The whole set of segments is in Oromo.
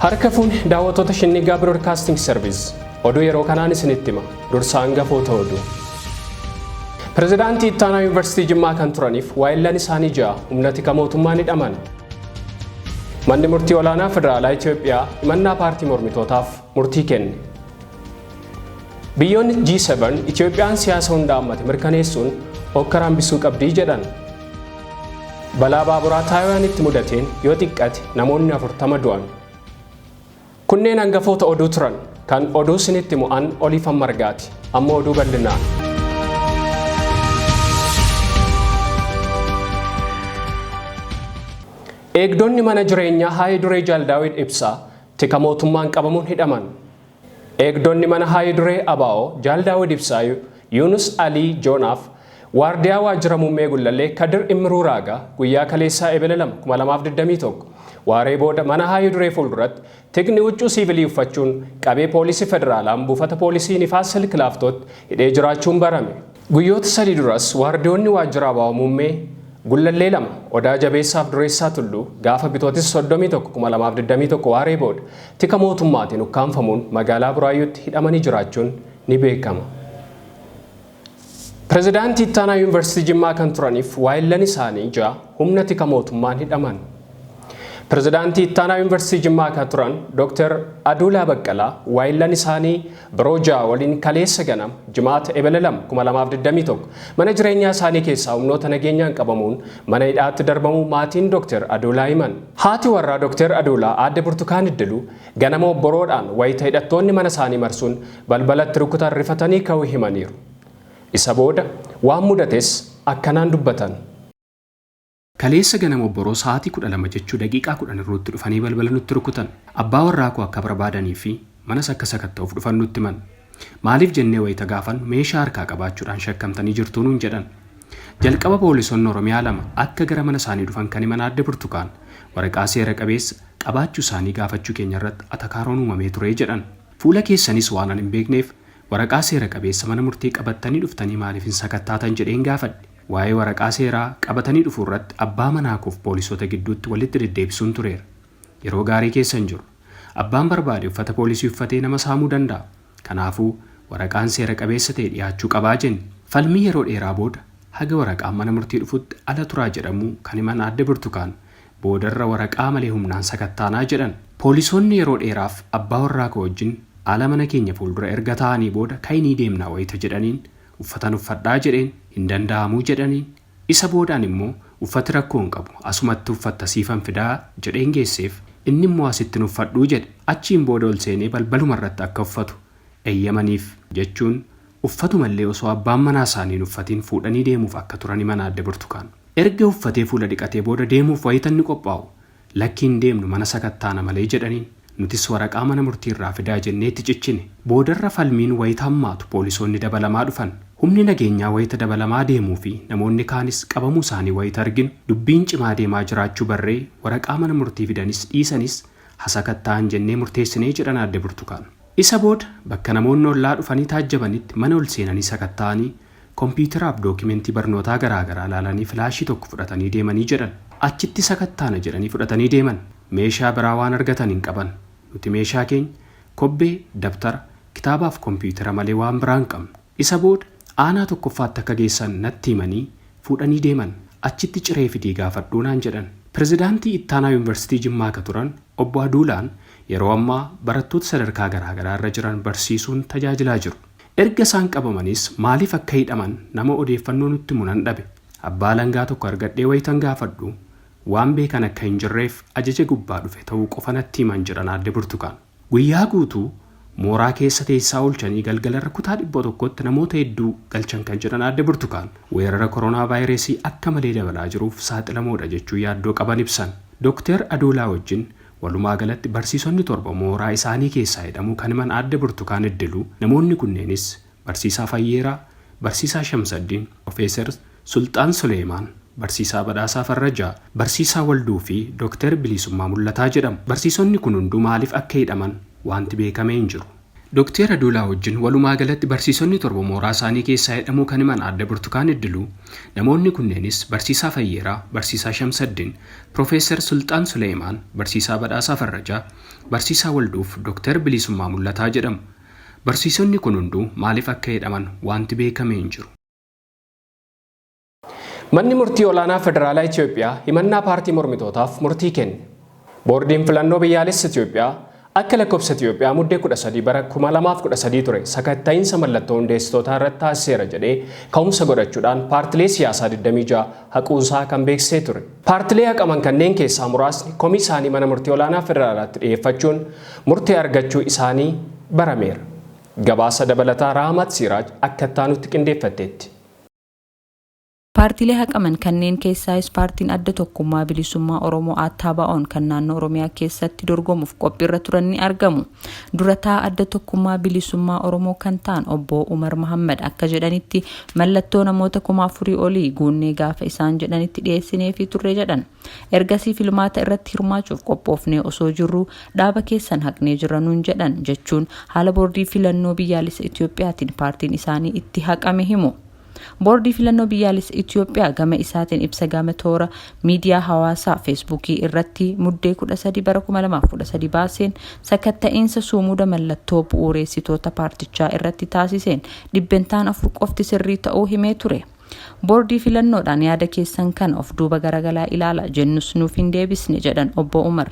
Harka fuuni daawwattoota Shinnigaa Broadcasting Service oduu yeroo kanaan isinitti hima. Dursa hangafoota oduu. Pirezidaantii Ittaanaa Yuunivarsiitii Jimmaa kan turaniif waayillan isaanii 6 humna tika mootummaan hidhaman. Manni murtii olaanaa federaalaa Itoophiyaa himannaa paartii mormitootaaf murtii kenne. Biyyoonni G7 Itoophiyaan siyaasa hunda hammate mirkaneessuun hokkara hambisuu qabdii jedhan. Balaa baaburaa Taayiwaanitti mudateen yoo xiqqate namoonni 40 du'an. Kunneen hangafoota oduu turan kan oduu isinitti mu'an Oliifan Margaati. Amma oduu bal'inaan. Eegdonni mana jireenyaa Haayii Duree Jaaldaawit Ibsaa tika mootummaan qabamuun hidhaman. Eegdonni mana Haayii Duree Abaa'oo Jaaldaawit Ibsaa Yunus Alii Joonaaf waardiyaa waajjira muummee Gullallee Kadir Imruu Raagaa guyyaa kaleessaa Ebele 2021 waaree booda mana Haayii Duree fuulduratti tikni huccuu siivilii uffachuun qabee poolisii federaalaan buufata poolisii Nifaas Silk Laaftootti hidhee jiraachuun barame. Guyyoota 3 duras waardiyoonni waajjira Abaa'oo muummee Gullallee 2 Odaa Jabeessaaf Dureessaa Tulluu gaafa Bitootis 31 waaree booda tika mootummaatiin ukkaanfamuun magaalaa Buraayyuutti hidhamanii jiraachuun ni beekama. Pirezidaantii Ittaanaa Yuunivarsiitii Jimmaa kan turaniif waayillan isaanii 6 humna tika mootummaan hidhaman. Pirezidaantii Ittaanaa Yuunivarsiitii Jimmaa kan turan Dr. Aduulaa Baqqalaa waayillan isaanii biroo 6 waliin kaleessa ganam jimaata Ebele 2021 mana jireenyaa isaanii keessaa humnoota nageenyaan qabamuun mana hidhaatti darbamuu maatiin Dr. Aduulaa himan. Haati warraa Dr. Aduulaa aadde Burtukaan Iddiluu ganama obboroodhaan wayita hidhattoonni mana isaanii marsuun balbalatti rukutan rifatanii ka'uu himaniiru. Isa booda waan mudates akkanaan dubbatan. Kaleessa ganama obboroo sa'aatii 12 jechuu daqiiqaa 10 irratti dhufanii balbala nutti rukutan. Abbaa warraa koo akka barbaadanii fi manas akka sakatta'uuf dhufan nutti himan. Maaliif jennee wayita gaafan meeshaa harkaa qabaachuudhaan shakkamtanii jirtuu nuun jedhan. Jalqaba poolisoonni Oromiyaa 2 akka gara mana isaanii dhufan kan himan aadde Burtukaan waraqaa seera qabeessa qabaachuu isaanii gaafachuu keenya irratti atakaaroon uumamee ture jedhan. Fuula keessanis waan hin beekneef waraqaa seera qabeessa mana murtii qabattanii dhuftanii maaliif hin sakattaatan jedheen gaafadhe. Waa'ee waraqaa seeraa qabatanii dhufuu irratti abbaa manaa koof poolisoota gidduutti walitti deddeebisuun tureera. Yeroo gaarii keessa hin jiru. Abbaan barbaade uffata poolisii uffatee nama saamuu danda'a. Kanaafuu waraqaan seera qabeessa ta'e dhiyaachuu qabaa jenne. Falmii yeroo dheeraa booda haga waraqaan mana murtii dhufutti ala turaa jedhamu kan himan aadde Burtukaan boodarra waraqaa malee humnaan sakattaanaa jedhan. Poolisoonni yeroo dheeraaf abbaa warraa koo wajjin ala mana keenya fuuldura erga ta'anii booda ka'inii deemnaa wayita jedhaniin uffatan uffadhaa jedheen hin danda'amuu jedhaniin isa boodaan immoo uffati rakkoo hin qabu asumatti uffatta siifan fidaa jedheen geesseef inni immoo asittiin uffadhuu jedhe achiin booda ol seenee balbaluma irratti akka uffatu eeyyamaniif jechuun uffatumallee osoo abbaan manaa isaaniin uffatiin fuudhanii deemuuf akka turan himan aadde Burtukaan. Erga uffatee fuula dhiqatee booda deemuuf wayitanni qophaa'u lakkiin deemnu mana sakattaana malee jedhaniin nutis waraqaa mana murtii irraa fidaa jenneetti cichine. Boodarra falmiin wayita hammaatu poolisoonni dabalamaa dhufan. Humni nageenyaa wayita dabalamaa deemuu fi namoonni kaanis qabamuu isaanii wayita arginu dubbiin cimaa deemaa jiraachuu barree waraqaa mana murtii fidanis dhiisanis hasakatta'an jennee murteessinee jedhan aadde Burtukaan. Isa booda bakka namoonni ollaa dhufanii taajjabanitti mana ol seenanii sakatta'anii kompiitaraaf dookimentii barnootaa garaagaraa ilaalanii filaashii tokko fudhatanii deemanii jedhan. Achitti sakattaana jedhanii fudhatanii deeman. Meeshaa biraa waan argatan hin qaban. Nuti meeshaa keenya kobbee, dabtara, kitaabaaf kompiitara malee waan biraa hin qabnu. Isa booda aanaa tokkoffaatti akka geessan natti himanii fuudhanii deeman. Achitti ciree fidii gaafadhuu naan jedhan. Pirezidaantii Ittaanaa Yuunivarsiitii Jimmaa ka turan obbo Aduulaan yeroo ammaa barattoota sadarkaa garaagaraa irra jiran barsiisuun tajaajilaa jiru. Erga isaan qabamanis maaliif akka hidhaman nama odeeffannoo nutti munan dhabe. Abbaa langaa tokko argadhee wayitan gaafadhu waan beekan akka hin jirreef ajaja gubbaa dhufe ta'uu qofa natti himan jedhan aadde Burtukaan. Guyyaa guutuu mooraa keessa teessaa oolchanii galgalarra kutaa 100tti namoota hedduu galchan kan jedhan aadde Burtukaan weerara koronaa vaayirasii akka malee dabalaa jiruuf saaxilamoodha jechuu yaaddoo qaban ibsan. Dr. Aduulaa wajjin walumaa galatti barsiisonni 7 mooraa isaanii keessaa hidhamuu kan himan aadde Burtukaan Iddiluu namoonni kunneenis barsiisaa Fayyeeraa, barsiisaa Shamsaddiin, Profeesar Sultaan Suleemaan, barsiisaa Badhaasaa Farrajaa, barsiisaa Walduu fi Dr. Bilisummaa Mul'ataa jedhamu. Barsiisonni kun hunduu maaliif akka hidhaman wanti beekamee hin jiru. Dookter Aduulaa wajjin walumaa galatti barsiisonni torba mooraa isaanii keessaa hidhamuu kan himan Aadde Burtukaan Iddiluu namoonni kunneenis Barsiisaa Fayyeeraa, Barsiisaa Shamsaddin, Profeesar Sultaan Suleemaan, Barsiisaa Badhaasaa Farrajaa, Barsiisaa Walduuf Dookter Bilisummaa Mul'ataa jedhamu. Barsiisonni kun hunduu maaliif akka hidhaman wanti beekamee hin jiru. Manni murtii olaanaa federaalaa Itoophiyaa himannaa paartii mormitootaaf murtii kenne. Boordiin filannoo biyyaalessa Itoophiyaa akka lakkoofsa Itoophiyaa muddee 13 bara 2013 ture sakatta'iinsa mallattoo hundeessitootaa irratti taasiseera jedhee ka'umsa godhachuudhaan paartilee siyaasaa 26 haquusaa kan beeksisee ture. Paartilee haqaman kanneen keessaa muraasni komii isaanii mana murtii olaanaa federaalaatti dhiyeeffachuun murtee argachuu isaanii barameera. Gabaasa dabalataa Raamat Siraaj akka ittaanutti qindeeffatteetti. Paartilee haqaman kanneen keessaayis paartiin adda tokkummaa bilisummaa Oromoo ABO'n kan naannoo Oromiyaa keessatti dorgomuuf qophiirra turan ni argamu. Durataa adda tokkummaa bilisummaa Oromoo kan ta'an obbo Umar Muhammad akka jedhanitti mallattoo namoota 4,000 olii guunnee gaafa isaan jedhanitti dhiyeessineefii turre jedhan. Ergasii filmaata irratti hirmaachuuf qophoofnee osoo jirru dhaaba keessan haqnee jiranuun jedhan jechuun haala boordii filannoo biyyaalessa Itoophiyaatiin paartiin isaanii itti haqame himu. Boordii filannoo biyyaalessa Itoophiyaa gama isaatiin ibsa gama toora miidiyaa hawaasaa Feesbuukii irratti muddee 13 bara 2013 baaseen sakatta'iinsa suumuda mallattoo bu'uureessitoota paartichaa irratti taasiseen dhibbentaan 4 qofti sirrii ta'uu himee ture. Boordii filannoodhaan yaada keessan kan of duuba garagalaa ilaala jennus nuuf hin deebisne jedhan obbo Umar.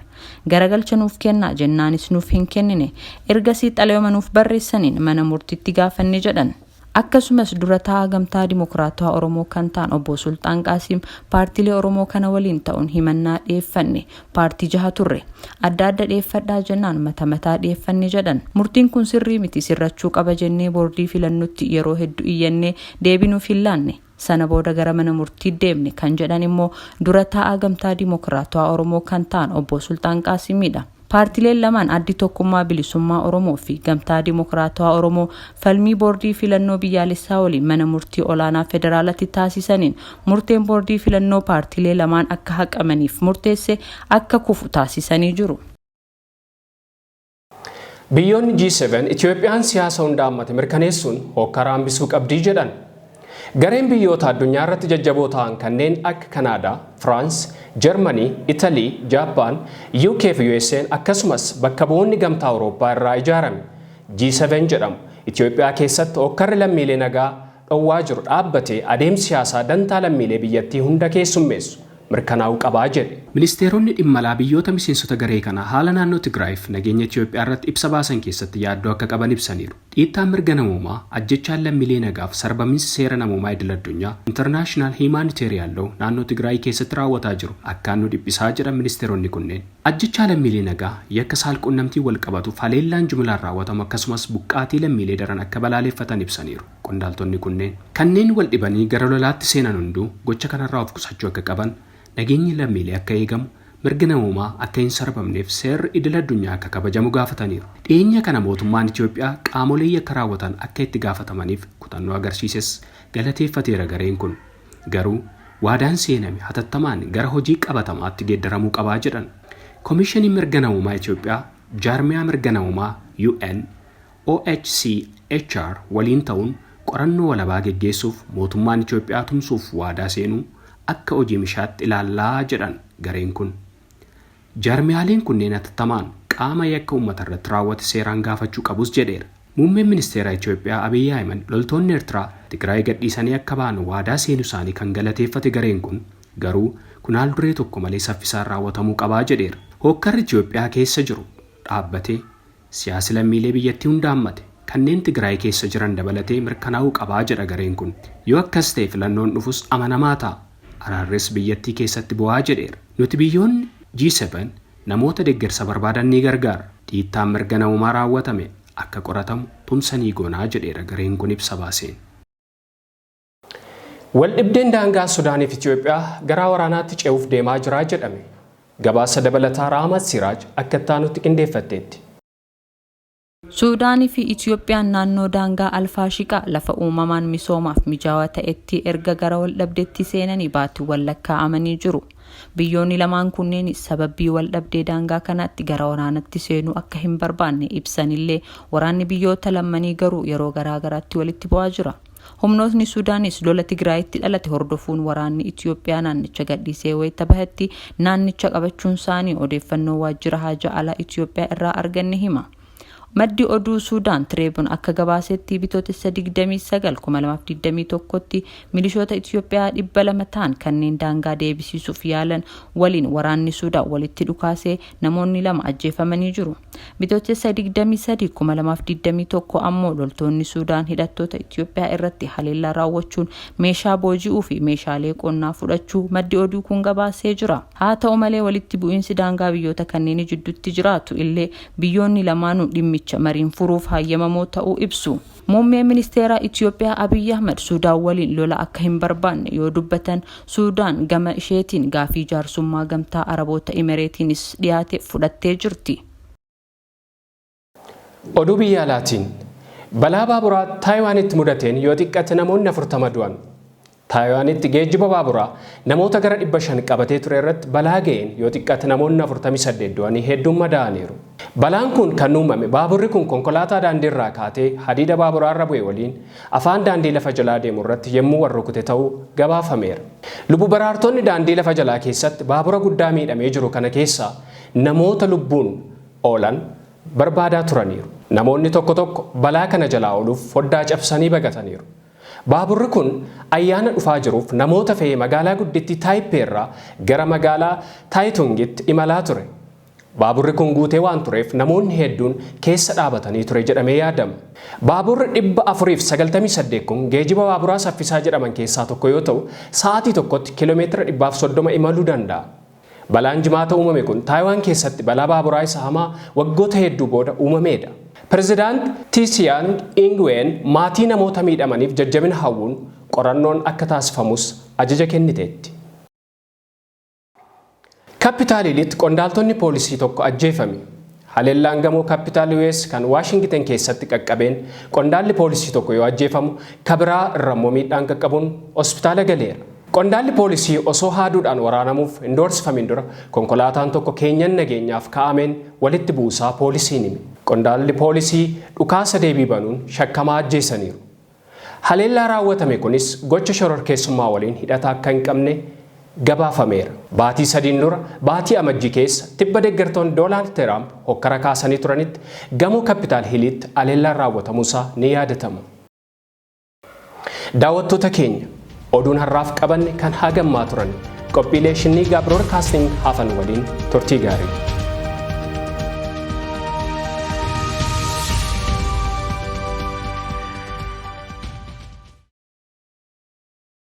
Garagalcha nuuf kennaa jennaanis nuuf hin kennine. Ergasii xalayooma nuuf barreessaniin mana murtiitti gaafanne jedhan. Akkasumas durataa gamtaa dimokiraatawaa Oromoo kan ta'an obbo Sultaan Qaasim paartilee Oromoo kana waliin ta'uun himannaa dhiyeeffanne paartii 6 turre. Adda adda dhiyeeffadhaa jennaan mataa dhiyeeffanne jedhan. Murtiin kun sirrii miti sirrachuu qaba jennee boordii filannootti yeroo hedduu iyyannee deebinuuf hin laanne. Sana booda gara mana murtii deemne kan jedhan immoo durataa gamtaa dimokiraatawaa Oromoo kan ta'an obbo Sultaan Qaasimidha. Paartileen lamaan addi tokkummaa bilisummaa Oromoo fi gamtaa dimokiraatawaa Oromoo falmii boordii filannoo biyyaalessaa waliin mana murtii olaanaa federaalatti taasisaniin murteen boordii filannoo paartilee lamaan akka haqamaniif murteesse akka kufu taasisanii jiru. Biyyoonni G7 Itoophiyaan siyaasa hundaammate mirkaneessuun hokkara hambisuu qabdii jedhan. Gareen biyyoota addunyaa irratti jajjaboo ta'an kanneen akka Kanaadaa, France, Germany, Italy, Japan, UK fi USA akkasumas bakka bu'oonni gamtaa Awurooppaa irraa ijaarame G7 jedhamu Itoophiyaa keessatti hokkarri lammiilee nagaa dhowwaa jiru dhaabbatee adeemsi siyaasaa dantaa lammiilee biyyattii hunda keessummeessu mirkanaa'uu qabaa jedhe. Ministeeronni dhimma alaa biyyoota miseensota garee kanaa haala naannoo Tigraayiif nageenya Itoophiyaa irratti ibsa baasan keessatti yaaddoo akka qaban ibsaniiru. Dhiittaan mirga namoomaa, ajjechaan lammiilee nagaaf sarbamiinsi seera namoomaa idil addunyaa International Humanitarian Law naannoo Tigraay keessatti raawwataa jiru akkaan nu dhiphisaa jedhan ministeeronni kunneen. Ajjechaa lammiilee nagaa yakka saalqunnamtii wal qabatuuf haleellaan jumlaan raawwatamu akkasumas buqqaatii lammiilee daran akka balaaleffatan ibsaniiru. Qondaaltonni kunneen kanneen wal dhibanii gara lolaatti seenan hunduu gocha kanarraa of qusachuu akka qaban, nageenyi lammiilee akka eegamu, mirga namoomaa akka hin sarbamneef seerri idil addunyaa akka kabajamu gaafataniiru. Dhiyeenya kana mootummaan Itoophiyaa qaamolee yakka raawwatan akka itti gaafatamaniif kutannoo agarsiises galateeffateera gareen kun. Garuu waadaan seename hatattamaan gara hojii qabatamaatti geeddaramuu qabaa jedhan. Koomishiniin mirga namoomaa Itoophiyaa jaarmiyaa mirga namoomaa UN OHCHR waliin ta'uun qorannoo walabaa geggeessuuf mootummaan Itoophiyaa tumsuuf waadaa seenuu akka hojii mishaatti ilaallaa jedhan gareen kun. Jaarmiyaaleen kunneen hatattamaan qaama yakka uummata irratti raawwate seeraan gaafachuu qabus jedheera. Muummeen ministeera Itoophiyaa Abiyyi Ahimad loltoonni Eertiraa Tigraay gadhiisanii akka ba'an waadaa seenuu isaanii kan galateeffate gareen kun garuu kun haal duree tokko malee saffisaan raawwatamuu qabaa jedheera. Hokkarri Itoophiyaa keessa jiru dhaabbatee siyaasi lammiilee biyyattii hundaammate kanneen Tigraay keessa jiran dabalatee mirkanaa'uu qabaa jedha gareen kun. Yoo akkas ta'e filannoon dhufus amanamaa ta'a. Araarres biyyattii keessatti bu'aa jedheera. Nuti biyyoonni G7 namoota deeggarsa barbaadan ni gargaara. Dhiittaan mirga namoomaa raawwatame akka qoratamu tumsanii goonaa jedheera gareen kun ibsa baaseen. Waldhibdeen daangaa Sudaaniif Itoophiyaa gara waraanaatti ce'uuf deemaa jira jedhame. Gabaasa dabalataa Raamat Siraaj akka ittaanutti qindeeffatteetti. Suudaanii fi Itoophiyaan naannoo daangaa Alfaashiqaa lafa uumamaan misoomaaf mijaawaa ta'etti erga gara waldhabdeetti seenanii baattuu lakkaa'amanii jiru. Biyyoonni lamaan kunneen sababii wal dhabdee daangaa kanaatti gara waraanatti seenuu akka hin barbaanne ibsanillee waraanni biyyoota lamanii garuu yeroo garaagaraatti walitti bu'aa jira. Humnootni Sudaanis lola Tigraayitti dhalate hordofuun waraanni Itoophiyaa naannicha gadhiisee wayita bahetti naannicha qabachuun isaanii odeeffannoo waajjira haajaa alaa Itoophiyaa irraa arganne hima. Maddi oduu Sudaan Tribune akka gabaasetti bitootessa 29/2021tti milishoota Itoophiyaa 200 ta'an kanneen daangaa deebisiisuuf yaalan waliin waraanni Sudaan walitti dhukaasee namoonni 2 ajjeefamanii jiru. Bitootessa 23/2021 ammoo loltoonni Sudaan hidhattoota Itoophiyaa irratti haleellaa raawwachuun meeshaa booji'uu fi meeshaalee qonnaa fudhachuu maddi oduu kun gabaasee jira. Haa ta'u malee walitti bu'iinsi daangaa biyyoota kanneen jidduutti jiraatu illee biyyoonni lamaanuu dhimmicha mariin furuuf hayyamamoo ta'uu ibsu. Muummeen ministeera Itoophiyaa Abiy Ahmed Sudaan waliin lola akka hin barbaanne yoo dubbatan Sudaan gama isheetiin gaafii jaarsummaa gamtaa Araboota Imireetiinis dhiyaate fudhattee jirti. Oduu biyya alaatiin balaa baaburaa Taayiwaanitti mudateen yoo xiqqaate namoonni 40 du'an. Taayiwaanitti geejjiba baaburaa namoota gara 500 qabatee ture irratti balaa ga'een yoo xiqqaate namoonni 48 du'anii hedduun madaa'aniiru. Balaan kun kan uumame baaburri kun konkolaataa daandii irraa kaatee hadiida baaburaa irra bu'e waliin afaan daandii lafa jalaa deemu irratti yommuu wal rukute ta'uu gabaafameera. Lubbu baraartonni daandii lafa jalaa keessatti baabura guddaa miidhamee jiru kana keessaa namoota lubbuun oolan barbaadaa turaniiru. Namoonni tokko tokko balaa kana jalaa ooluuf foddaa cabsanii baqataniiru. Baaburri kun ayyaana dhufaa jiruuf namoota fe'ee magaalaa guddittii Taayipee irraa gara magaalaa Taayitungitti imalaa ture. Baaburri kun guutee waan tureef namoonni hedduun keessa dhaabatanii ture jedhamee yaadama. Baaburri 498 kun geejjiba baaburaa saffisaa jedhaman keessaa tokko yoo ta'u, sa'aatii tokkotti kiiloomeetira 130 imaluu danda'a. Balaan jimaata uumame kun Taayiwaan keessatti balaa baaburaa isa hamaa waggoota hedduu booda uumameedha. Pireezidaant Tsai Ing-wen maatii namoota miidhamaniif jajjabina hawwuun qorannoon akka taasifamus ajaja kenniteetti. Kaapitaal Hiilitti qondaaltonni poolisii tokko ajjeefame. Haleellaan gamoo Kaapitaal US kan Waashingten keessatti qaqqabeen qondaalli poolisii tokko yoo ajjeefamu kabiraa irrammoo miidhaan qaqqabuun hospitaala galeera. Qondaalli poolisii osoo haaduudhaan waraanamuuf hin doorsifamin dura konkolaataan tokko keenyan nageenyaaf kaa'ameen walitti buusaa poolisiin hime. Qondaalli poolisii dhukaasa deebii banuun shakkamaa ajjeesaniiru. Haleellaa raawwatame kunis gocha shororkeessummaa waliin hidhata akka hin qabne gabaafameera. Baatii 3 dura baatii amajjii keessa tibba deeggartoonni Doonaald Tiraamp hokkara kaasanii turanitti gamoo Kaapitaal Hiilitti haleellaan raawwatamuusaa ni yaadatama. Daawwattoota keenya oduun har'aaf qabanne kan hagammaa turan qophiilee shinii Broadcasting hafan waliin turtii gaarii.